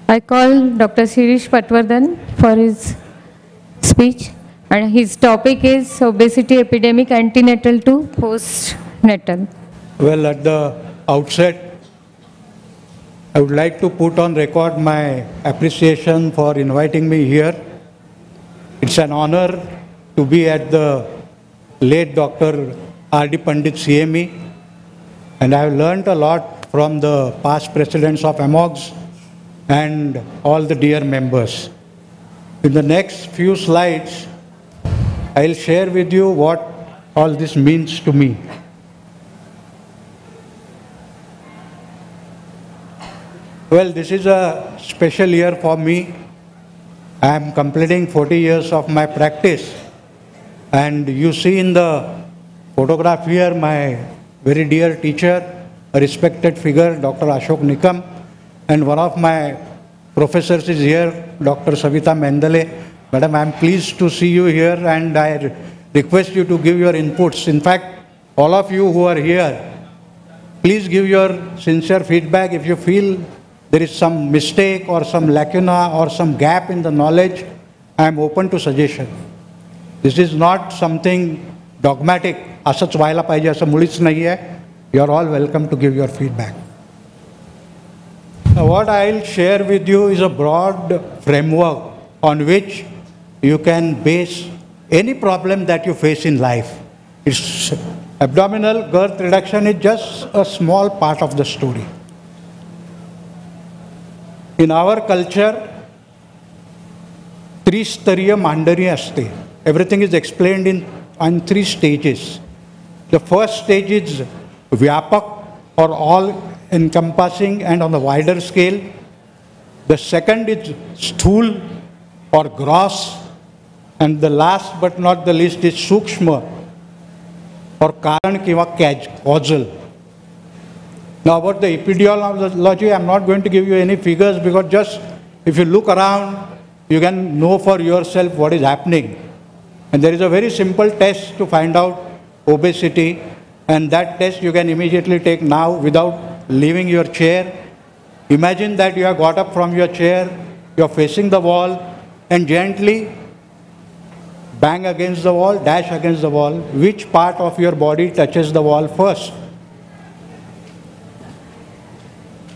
I call Dr. Shirish Patwardhan for his speech, and his topic is obesity epidemic antenatal to postnatal. Well, at the outset, I would like to put on record my appreciation for inviting me here. It's an honor to be at the late Dr. R.D. Pandit CME, and I have learned a lot from the past presidents of AMOGS and all the dear members. In the next few slides, I'll share with you what all this means to me. Well, this is a special year for me. I am completing 40 years of my practice, and you see in the photograph here my very dear teacher, a respected figure, Dr. Ashok Nikam, and one of my professors is here, Dr. Savita Mendele. Madam, I am pleased to see you here, and I request you to give your inputs. In fact, all of you who are here, please give your sincere feedback. If you feel there is some mistake or some lacuna or some gap in the knowledge, I am open to suggestion. This is not something dogmatic. असंच व्हायला पाहिजे असं मुळीच नाही आहे. You are all welcome to give your feedback. Now, what I will share with you is a broad framework on which you can base any problem that you face in life. It's abdominal girth reduction is just a small part of the story. In our culture, त्रिस्तरीय मांडणी असते. Everything is explained in 3 stages. The first stage is Vyapak, or all encompassing and on a wider scale. The second is Sthul, or gross. And the last but not the least is Sukshma, or Karan kiva causal. Now about the epidemiology, I am not going to give you any figures, because just if you look around, you can know for yourself what is happening. And there is a very simple test to find out obesity, and that test you can immediately take now without leaving your chair. Imagine that you have got up from your chair, you are facing the wall, and gently bang against the wall, dash against the wall. Which part of your body touches the wall first?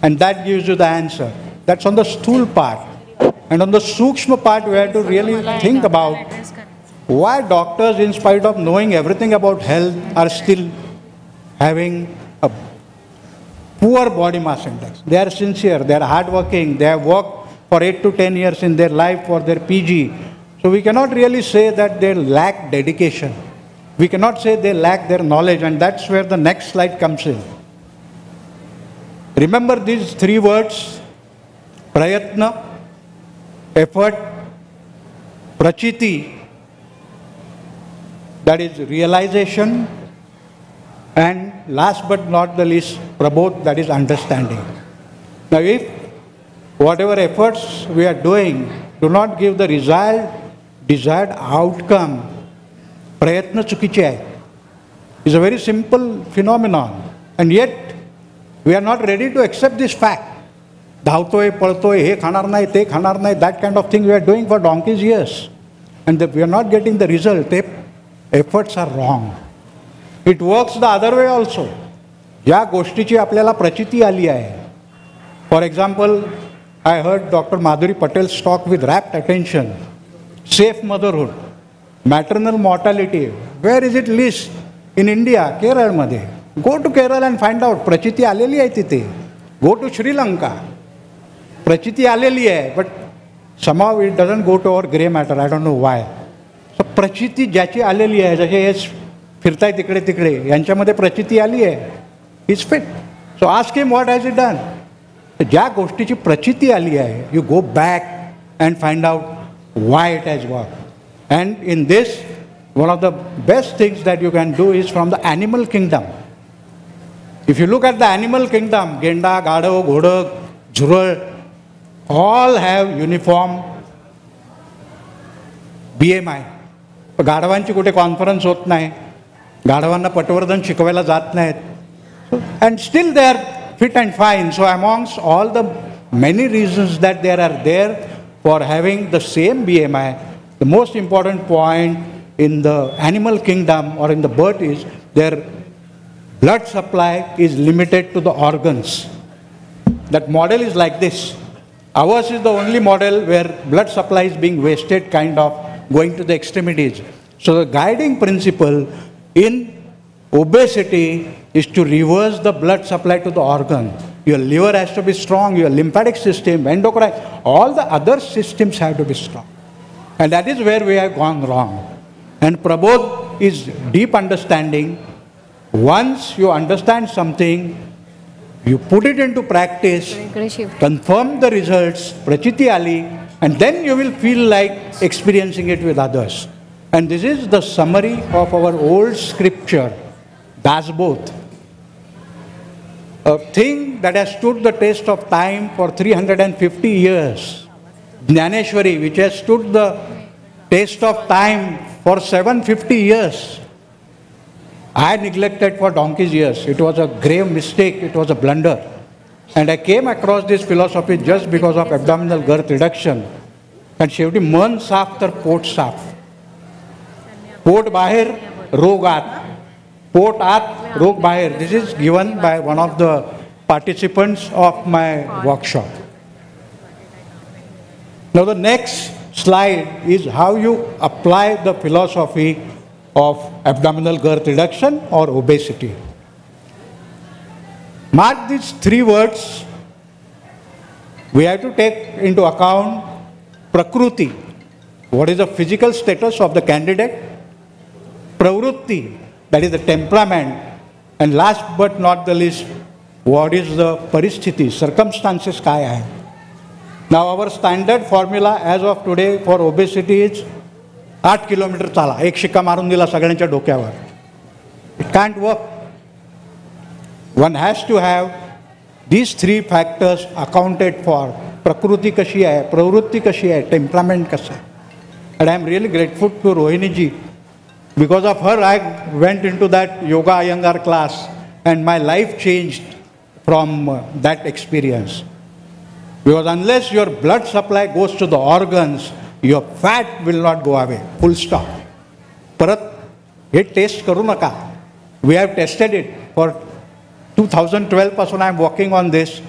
And that gives you the answer. That's on the stool part. And on the Sukshma part, we have to really think about why doctors, in spite of knowing everything about health, are still having a poor body mass index. They are sincere, they are hardworking, they have worked for 8 to 10 years in their life for their PG. So we cannot really say that they lack dedication. We cannot say they lack their knowledge, and that's where the next slide comes in. Remember these 3 words: prayatna, effort, prachiti, that is realization, and last but not the least, prabodh, that is understanding. Now if whatever efforts we are doing do not give the desired outcome, prayatna chukiche hai. It's a very simple phenomenon, and yet we are not ready to accept this fact. Dhautoy, paltoy, he khanar nahi, te khanar nahi, that kind of thing we are doing for donkey's years, and we are not getting the result. Efforts are wrong. It works the other way also. ज्या गोष्टीची आपल्याला प्रचिती आली आहे. For example, I heard Dr. Madhuri Patel's talk with rapt attention. Safe motherhood, maternal mortality. Where is it least? In India, Kerala मध्ये. Go to Kerala and find out. प्रचिती आलेली आहे तिथे. Go to Sri Lanka. प्रचिती आलेली आहे, but somehow it doesn't go to our gray matter. I don't know why. So प्रचिती ज्याची आलेली आहे, जसे हे फिरताय तिकडे तिकडे, यांच्यामध्ये प्रचिती आली आहे. He's fit. So ask him what has he done. ज्या गोष्टीची प्रचिती आली आहे, you go back and find out why it has worked. And in this, one of the best things that you can do is from the animal kingdom. If you look at the animal kingdom, genda, gadav, ghodak, jhural, all have uniform BMI. गाढवांची कुठे conference होत नाही, गाढवांना पटवर्धन शिकवायला जात नाहीत, and still they are fit and fine. So amongst all the many reasons that there are there for having the same BMI. The most important point in the animal kingdom or in the bird is their blood supply is limited to the organs. That model is like this. Ours is the only model where blood supply is being wasted, kind of going to the extremities. So the guiding principle in obesity is to reverse the blood supply to the organ. Your liver has to be strong, your lymphatic system, endocrine, all the other systems have to be strong. And that is where we have gone wrong. And Prabodh is deep understanding. Once you understand something, you put it into practice, confirm the results, Prachiti Ali, and then you will feel like experiencing it with others. And this is the summary of our old scripture, Dasboth. A thing that has stood the test of time for 350 years. Jnaneshwari, which has stood the test of time for 750 years. I neglected for donkey's years. It was a grave mistake. It was a blunder. And I came across this philosophy just because of abdominal girth reduction. And शेवटी मन साफ तर pot साफ. Pot बाहेर रोग आत. Pot आत रोग बाहेर. This is given by one of the participants of my workshop. Now the next slide is how you apply the philosophy of abdominal girth reduction or obesity. Mark these three words. We have to take into account Prakruti. What is the physical status of the candidate? Pravrutti, that is the temperament. And last but not the least, what is the paristhiti, circumstances kaya hai. Now our standard formula as of today for obesity is 8 kilometre चाला, एक शिक्का मारून दिला सगळ्यांच्या डोक्यावर. It can't work. One has to have these three factors accounted for. प्रकृति कशी आहे, प्रवृत्ती कशी आहे, temperament कसं आहे. And I am really grateful to Rohini ji. Because of her, I went into that Yoga Iyengar class and my life changed from that experience. Because unless your blood supply goes to the organs, your fat will not go away. Full stop. Parat, hey test करू नका. We have tested it for 2012 पासून I am working on this.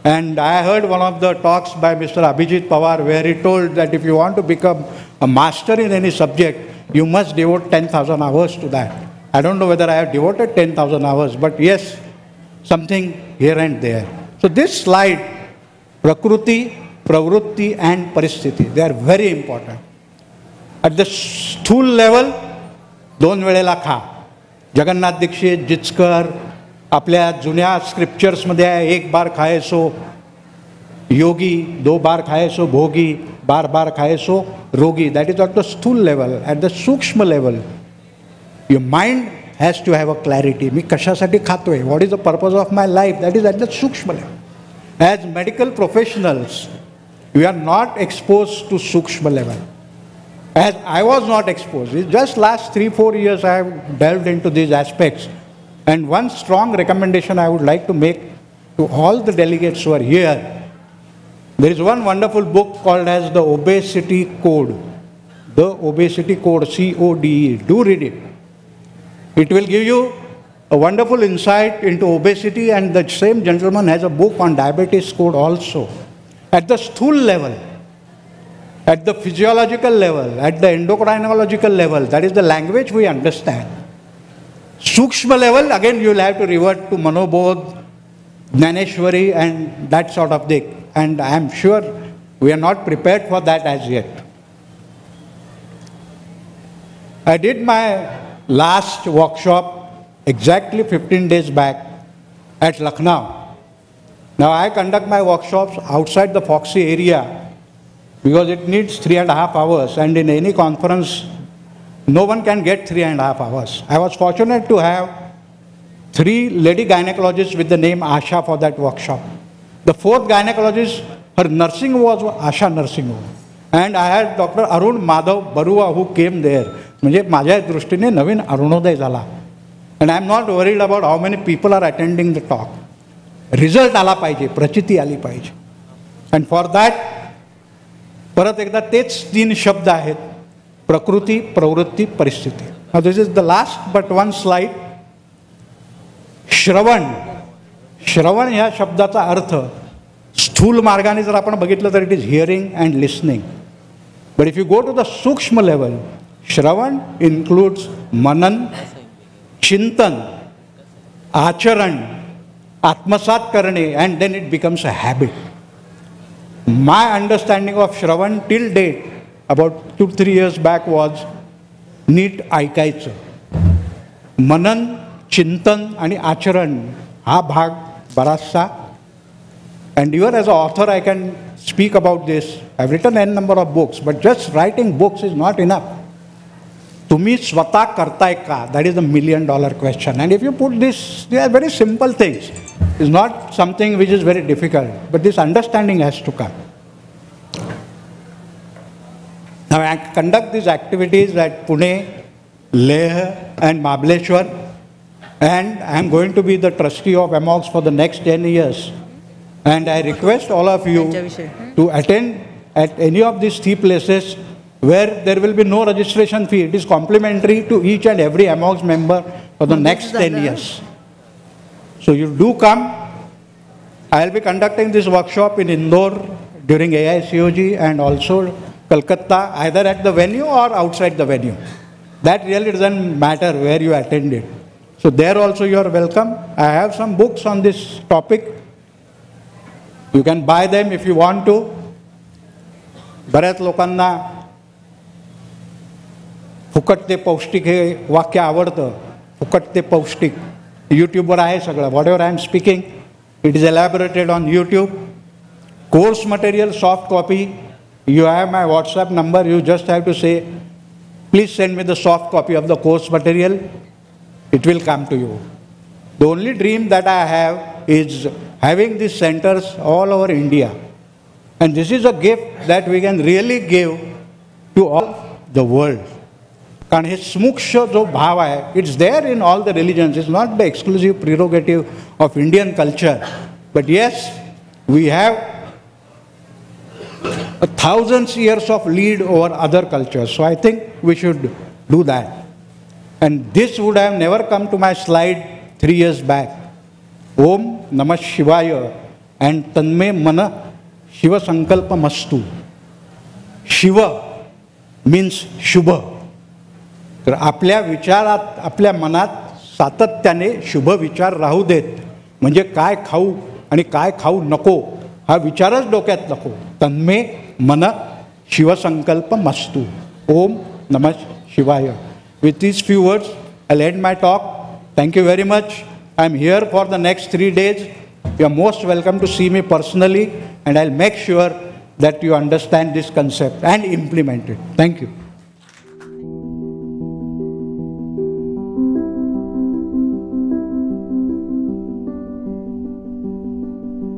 And I heard one of the talks by Mr. Abhijit Pawar where he told that if you want to become a master in any subject, you must devote 10,000 hours to that. I don't know whether I have devoted 10,000 hours, but yes, something here and there. So this slide, Prakruti, Pravrutti and Paristhiti, they are very important. At the stool level, दोन वेळेला खा. जगन्नाथ दीक्षित, जिचकर, आपल्या जुन्या स्क्रिप्चर्समध्ये आहे, एक बार खाए सो योगी, दो बार खाए सो भोगी, बार बार खाए सो रोगी. That is at the stool level. At the सूक्ष्म level, your mind has to have a clarity. मी कशासाठी खातोय? What is the purpose of my life? That is at the सूक्ष्म level. As medical professionals, we are not exposed to सूक्ष्म level. As I was not exposed. Just last 3-4 years I have delved into these aspects. And one strong recommendation I would like to make to all the delegates who are here. There is one wonderful book called as the Obesity Code. The Obesity Code, C-O-D-E. Do read it. It will give you a wonderful insight into obesity, and the same gentleman has a book on diabetes code also. At the stool level, at the physiological level, at the endocrinological level, that is the language we understand. Sukshma level, again you will have to revert to Manobodh, Jnaneshwari and that sort of thing. And I am sure we are not prepared for that as yet. I did my last workshop exactly 15 days back at Lucknow. Now I conduct my workshops outside the Foxy area because it needs 3.5 hours, and in any conference no one can get 3.5 hours. I was fortunate to have 3 lady gynecologists with the name Asha for that workshop. The 4th gynecologist, her nursing home was Asha Nursing Home. And I had Dr. Arun Madhav Barua who came there. म्हणजे माझ्या दृष्टीने नवीन अरुणोदय झाला. And I am not worried about how many people are attending the talk. Result आला पाहिजे, प्रचिती आली पाहिजे. And for that परत एकदा तेच 3 शब्द आहेत, प्रकृती, प्रवृत्ती, परिस्थिती. Now this is the last but one slide. श्रवण. श्रवण ह्या शब्दाचा अर्थ स्थूल मार्गाने जर आपण बघितलं तर it is hearing and listening. But if you go to the सूक्ष्म लेवल, श्रवण इन्क्लूड्स मनन, चिंतन, आचरण, आत्मसात करणे, and then it becomes a habit. My understanding of श्रवण till date about 2-3 years back was नीट ऐकायचं. मनन, चिंतन आणि आचरण हा भाग बराचसा. And even as a author I can speak about this. I have written an number of books, but just writing books is not enough. तुम्ही स्वतः करताय का? That is the $1 million question. And if you put this, they are very simple things. Is not something which is very difficult, but this understanding has to come. Now I conduct these activities at Pune, Leh and Mahabaleshwar, and I am going to be the trustee of AMOGS for the next 10 years. And I request all of you to attend at any of these 3 places where there will be no registration fee. It is complimentary to each and every AMOGS member for the next 10 years. So you do come. I will be conducting this workshop in Indore during AICOG and also Kolkata, either at the venue or outside the venue. That really doesn't matter where you attend it. So there also you are welcome. I have some books on this topic. You can buy them if you want to. बऱ्याच लोकांना फुकट ते पौष्टिक हे वाक्य आवडतं. फुकट ते पौष्टिक यूट्यूबवर आहे सगळं. Whatever I am speaking, it is elaborated on YouTube. Course material soft copy. You have my WhatsApp number. You just have to say, please send me the soft copy of the course material. It will come to you. The only dream that I have is having these centers all over India. And this is a gift that we can really give to all the world. कारण हे स्मुक्ष जो भाव आहे, it's there in all the religions. It's not the exclusive prerogative of Indian culture. But yes, we have 1,000 years of lead over other cultures. So I think we should do that. And this would have never come to my slide 3 years back. Om Namah Shivaya and Tanme Mana Shiva Sankalpa Mastu. Shiva means Shubha. तर आपल्या विचारात, आपल्या मनात सातत्याने शुभ विचार राहू देत. म्हणजे काय खाऊ आणि काय खाऊ नको हा विचारच डोक्यात नको. तन्मे मन शिवसंकल्प मस्तु. ओम नमः शिवाय. With these few words, I'll end my talk. Thank you very much. I'm here for the next 3 days. You are most welcome to see me personally, and I'll make sure that you understand this concept and implement it. Thank you.